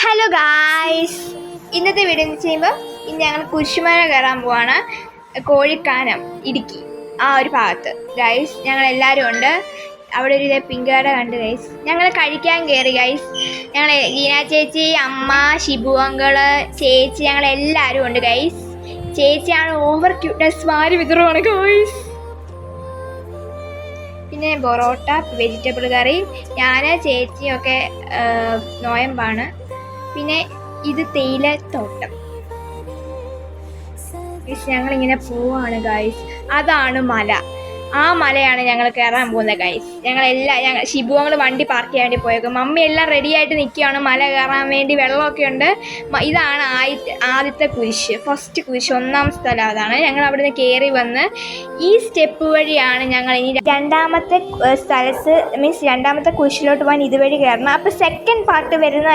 Hello guys, ഇന്നത്തെ video എന്ന് ചെയ്യുമ്പോൾ ഇന്ന് ഞങ്ങൾ കുരിശുമല കയറാൻ പോവാണ്. കോഴിക്കാനം, ഇടുക്കി ആ ഒരു ഭാഗത്ത്. ഗൈസ് ഞങ്ങളെല്ലാവരും ഉണ്ട്. അവിടെ ഒരു പിങ്ക് കട കണ്ട് ഗൈസ്. ഞങ്ങൾ കഴിക്കാൻ കയറി ഗൈസ്. ഞങ്ങൾ ലീന ചേച്ചി, അമ്മ, ഷിബു അങ്കള്, ചേച്ചി, ഞങ്ങളെല്ലാവരും ഉണ്ട് ഗൈസ്. ചേച്ചിയാണ് ഓവർ ക്യൂട്ട്നെസ്, വാരി വിതറുവാണ് ഗൈസ്. പിന്നെ പൊറോട്ട, വെജിറ്റബിൾ കറി, ഞാൻ ചേച്ചിയൊക്കെ നോയമ്പാണ്. പിന്നെ ഇത് തേയിലത്തോട്ടം. ഞങ്ങളിങ്ങനെ പോവാണ് ഗൈസ്. അതാണ് മല. ആ മലയാണ് ഞങ്ങൾ കയറാൻ പോകുന്നത് ഗൈസ്. ഞങ്ങൾ ഷിബു ഞങ്ങൾ വണ്ടി പാർക്ക് ചെയ്യാൻ വേണ്ടി പോയേക്കും. മമ്മി എല്ലാം റെഡി ആയിട്ട് നിൽക്കുകയാണ് മല കയറാൻ വേണ്ടി. വെള്ളമൊക്കെ ഉണ്ട്. ഇതാണ് ആദ്യത്തെ കുരിശ്, ഫസ്റ്റ് കുരിശ്, ഒന്നാം സ്ഥലം അതാണ്. ഞങ്ങൾ അവിടെ നിന്ന് കയറി വന്ന് ഈ സ്റ്റെപ്പ് വഴിയാണ് ഞങ്ങൾ ഇനി രണ്ടാമത്തെ സ്ഥലത്ത്, മീൻസ് രണ്ടാമത്തെ കുരിശിലോട്ട് പോകാൻ ഇതുവഴി കയറണം. അപ്പോൾ സെക്കൻഡ് പാർട്ട് വരുന്ന